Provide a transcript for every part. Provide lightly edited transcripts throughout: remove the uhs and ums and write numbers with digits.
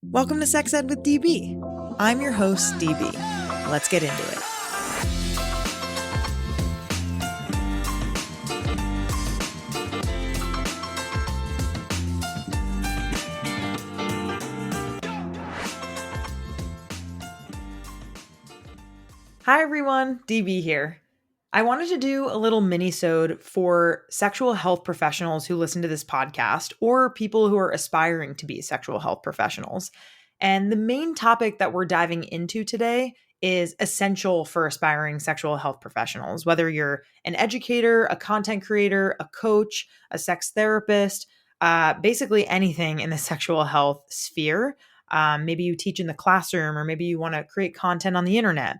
Welcome to Sex Ed with DB. I'm your host, DB. Let's get into it. Hi everyone, DB here. I wanted to do a little mini-sode for sexual health professionals who listen to this podcast or people who are aspiring to be sexual health professionals. And the main topic that we're diving into today is essential for aspiring sexual health professionals, whether you're an educator, a content creator, a coach, a sex therapist, basically anything in the sexual health sphere. Maybe you teach in the classroom, or maybe you want to create content on the internet.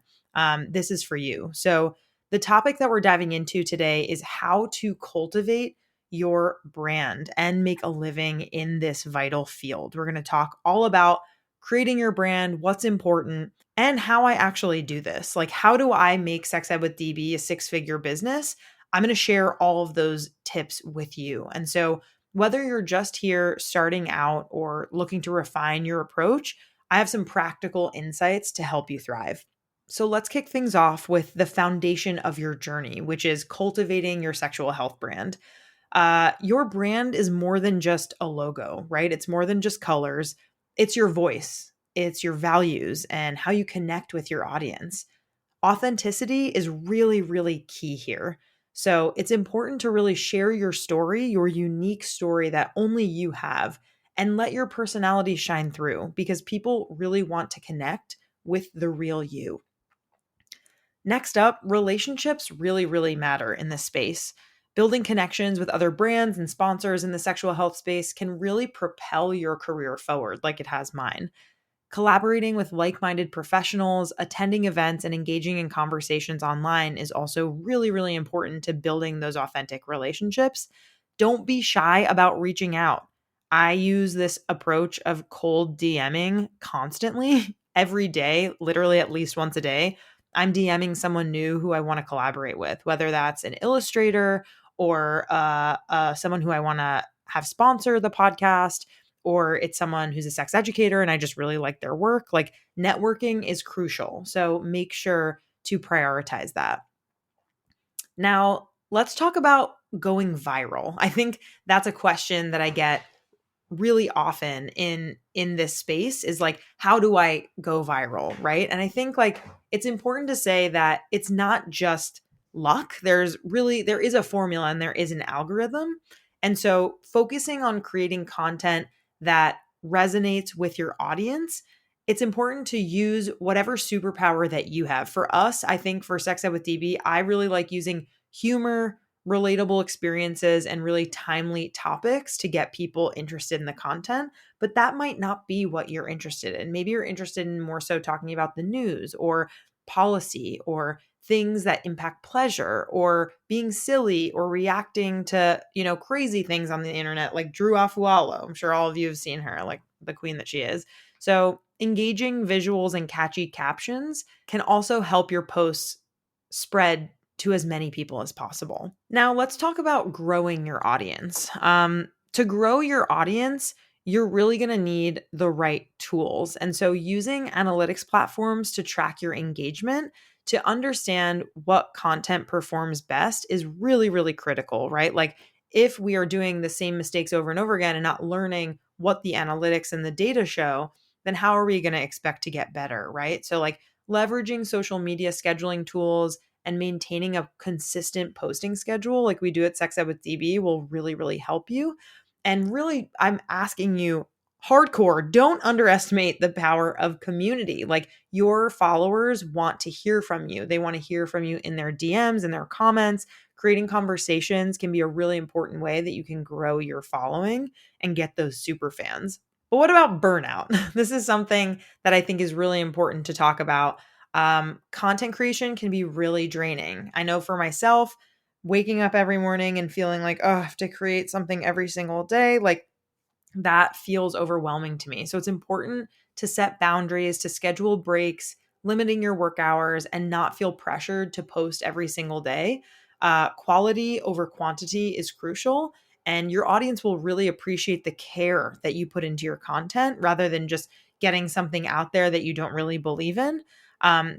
This is for you. So the topic that we're diving into today is how to cultivate your brand and make a living in this vital field. We're going to talk all about creating your brand, what's important, and how I actually do this. Like, how do I make Sex Ed with DB a six-figure business? I'm going to share all of those tips with you. And so whether you're just here starting out or looking to refine your approach, I have some practical insights to help you thrive. So let's kick things off with the foundation of your journey, which is cultivating your sexual health brand. Your brand is more than just a logo, right? It's more than just colors. It's your voice, it's your values, and how you connect with your audience. Authenticity is really, really key here. So it's important to really share your story, your unique story that only you have, and let your personality shine through because people really want to connect with the real you. Next up, relationships really, really matter in this space. Building connections with other brands and sponsors in the sexual health space can really propel your career forward, like it has mine. Collaborating with like minded professionals, attending events, and engaging in conversations online is also really, really important to building those authentic relationships. Don't be shy about reaching out. I use this approach of cold DMing constantly, every day, literally at least once a day. I'm DMing someone new who I want to collaborate with, whether that's an illustrator or someone who I want to have sponsor the podcast, or it's someone who's a sex educator and I just really like their work. Like, networking is crucial. So make sure to prioritize that. Now, let's talk about going viral. I think that's a question that I get really often in this space is like, how do I go viral, right? And I think like it's important to say that it's not just luck. There is a formula and there is an algorithm. And so focusing on creating content that resonates with your audience, it's important to use whatever superpower that you have. For us, I think for Sex Ed with DB, I really like using humor, relatable experiences, and really timely topics to get people interested in the content. But that might not be what you're interested in. Maybe you're interested in more so talking about the news or policy or things that impact pleasure or being silly or reacting to, crazy things on the internet like Drew Afualo. I'm sure all of you have seen her, like the queen that she is. So engaging visuals and catchy captions can also help your posts spread to as many people as possible. Now, let's talk about growing your audience. To grow your audience, you're really going to need the right tools. And so, using analytics platforms to track your engagement, to understand what content performs best is really, really critical, right? Like, if we are doing the same mistakes over and over again and not learning what the analytics and the data show, then how are we going to expect to get better, right? So, like, leveraging social media scheduling tools and maintaining a consistent posting schedule like we do at Sex Ed with DB will really, really help you. And really, I'm asking you hardcore, don't underestimate the power of community. Like, your followers want to hear from you. They want to hear from you in their DMs and their comments. Creating conversations can be a really important way that you can grow your following and get those super fans. But what about burnout? This is something that I think is really important to talk about. Content creation can be really draining. I know for myself, waking up every morning and feeling like, oh, I have to create something every single day, like that feels overwhelming to me. So it's important to set boundaries, to schedule breaks, limiting your work hours, and not feel pressured to post every single day. Quality over quantity is crucial. And your audience will really appreciate the care that you put into your content rather than just, getting something out there that you don't really believe in.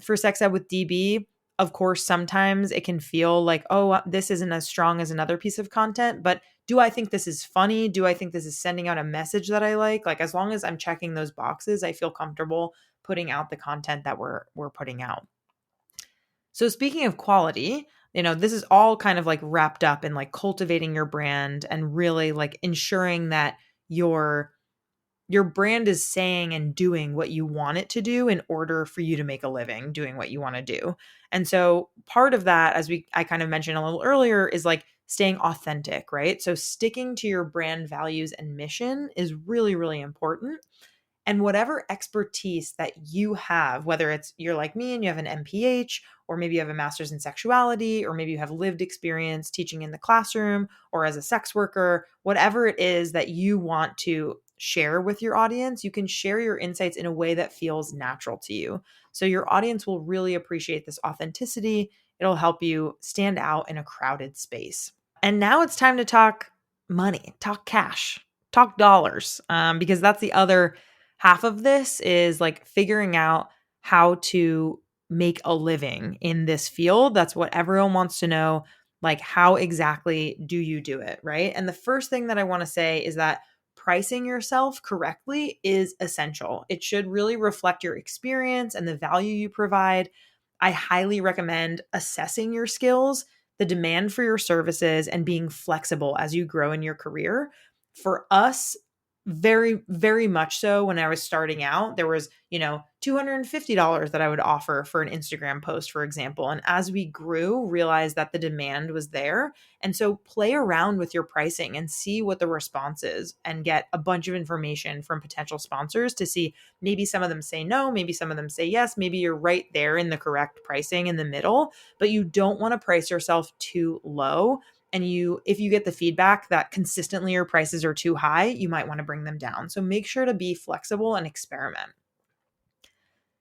For Sex Ed with DB, of course, sometimes it can feel like, oh, this isn't as strong as another piece of content, but do I think this is funny? Do I think this is sending out a message that I like? Like, as long as I'm checking those boxes, I feel comfortable putting out the content that we're putting out. So speaking of quality, this is all kind of like wrapped up in like cultivating your brand and really like ensuring that your brand is saying and doing what you want it to do in order for you to make a living doing what you want to do. And so part of that, as I kind of mentioned a little earlier, is like staying authentic, right? So sticking to your brand values and mission is really, really important. And whatever expertise that you have, whether it's you're like me and you have an MPH, or maybe you have a master's in sexuality, or maybe you have lived experience teaching in the classroom or as a sex worker, whatever it is that you want to share with your audience, you can share your insights in a way that feels natural to you. So your audience will really appreciate this authenticity. It'll help you stand out in a crowded space. And now it's time to talk money, talk cash, talk dollars, because that's the other half of this is like figuring out how to make a living in this field. That's what everyone wants to know. Like, how exactly do you do it, right? And the first thing that I want to say is that pricing yourself correctly is essential. It should really reflect your experience and the value you provide. I highly recommend assessing your skills, the demand for your services, and being flexible as you grow in your career. For us, very, very much so. When I was starting out, there was, $250 that I would offer for an Instagram post, for example. And as we grew, realized that the demand was there. And so play around with your pricing and see what the response is and get a bunch of information from potential sponsors to see maybe some of them say no, maybe some of them say yes, maybe you're right there in the correct pricing in the middle, but you don't want to price yourself too low. And if you get the feedback that consistently your prices are too high, you might want to bring them down. So make sure to be flexible and experiment.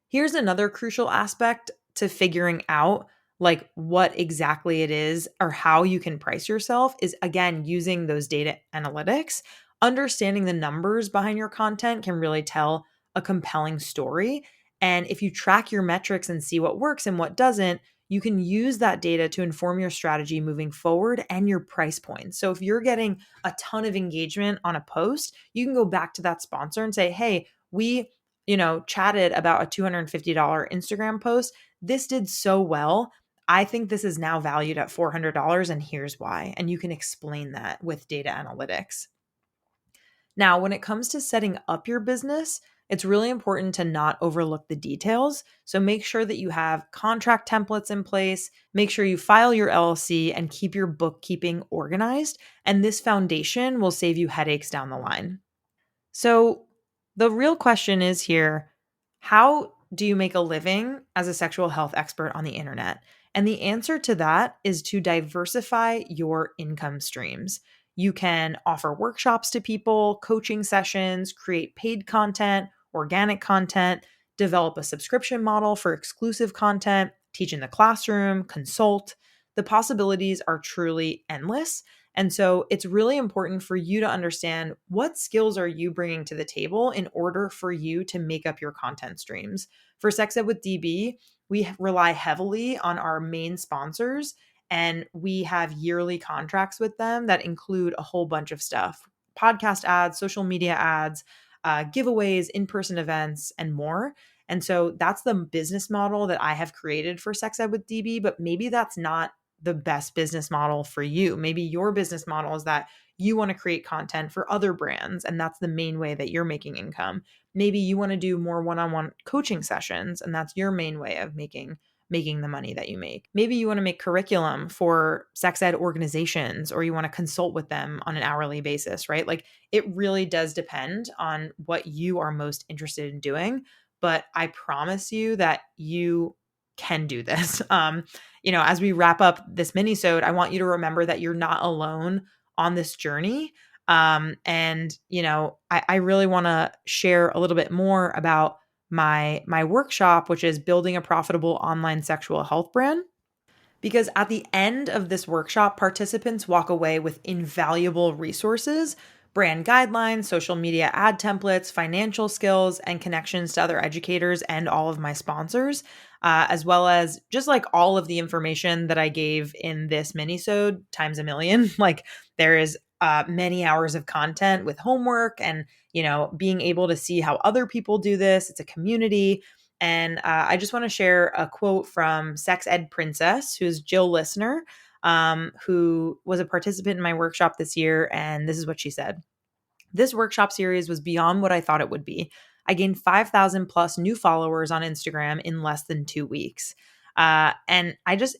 Here's another crucial aspect to figuring out like what exactly it is or how you can price yourself is, again, using those data analytics. Understanding the numbers behind your content can really tell a compelling story. And if you track your metrics and see what works and what doesn't, you can use that data to inform your strategy moving forward and your price points. So if you're getting a ton of engagement on a post, you can go back to that sponsor and say, hey, we chatted about a $250 Instagram post. This did so well. I think this is now valued at $400, and here's why. And you can explain that with data analytics. Now, when it comes to setting up your business, it's really important to not overlook the details. So make sure that you have contract templates in place, make sure you file your LLC, and keep your bookkeeping organized. And this foundation will save you headaches down the line. So the real question is here, how do you make a living as a sexual health expert on the internet? And the answer to that is to diversify your income streams. You can offer workshops to people, coaching sessions, create paid content, organic content, develop a subscription model for exclusive content, teach in the classroom, consult. The possibilities are truly endless. And so it's really important for you to understand what skills are you bringing to the table in order for you to make up your content streams. For Sex Ed with DB, we rely heavily on our main sponsors, and we have yearly contracts with them that include a whole bunch of stuff: podcast ads, social media ads, giveaways, in-person events, and more. And so that's the business model that I have created for Sex Ed with DB, but maybe that's not the best business model for you. Maybe your business model is that you want to create content for other brands, and that's the main way that you're making income. Maybe you want to do more one-on-one coaching sessions, and that's your main way of making the money that you make. Maybe you want to make curriculum for sex ed organizations, or you want to consult with them on an hourly basis, right? Like, it really does depend on what you are most interested in doing, but I promise you that you can do this. As we wrap up this mini-sode, I want you to remember that you're not alone on this journey. I really want to share a little bit more about my workshop, which is building a profitable online sexual health brand. Because at the end of this workshop, participants walk away with invaluable resources, brand guidelines, social media ad templates, financial skills, and connections to other educators and all of my sponsors, as well as just like all of the information that I gave in this minisode times a million. Like there is many hours of content with homework and, being able to see how other people do this. It's a community. And I just want to share a quote from Sex Ed Princess, who's Jill Listener, who was a participant in my workshop this year. And this is what she said. This workshop series was beyond what I thought it would be. I gained 5,000 plus new followers on Instagram in less than 2 weeks. And I just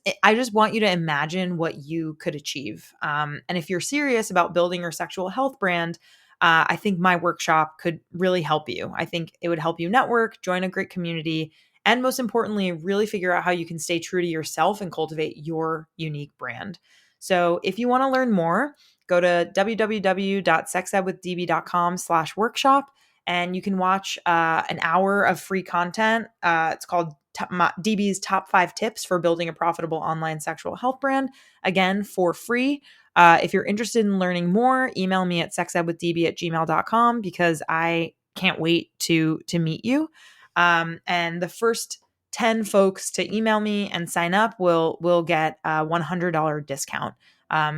want you to imagine what you could achieve. And if you're serious about building your sexual health brand, I think my workshop could really help you. I think it would help you network, join a great community, and most importantly, really figure out how you can stay true to yourself and cultivate your unique brand. So if you want to learn more, go to www.sexedwithdb.com/workshop, and you can watch an hour of free content. It's called DB's Top 5 Tips for Building a Profitable Online Sexual Health Brand, again, for free. If you're interested in learning more, email me at sexedwithdb@gmail.com because I can't wait to meet you. And the first 10 folks to email me and sign up will get a $100 discount.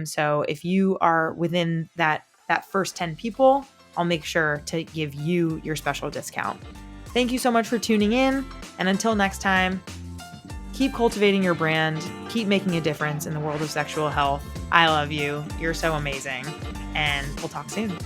So if you are within that first 10 people, I'll make sure to give you your special discount. Thank you so much for tuning in. And until next time, keep cultivating your brand, keep making a difference in the world of sexual health. I love you. You're so amazing. And we'll talk soon.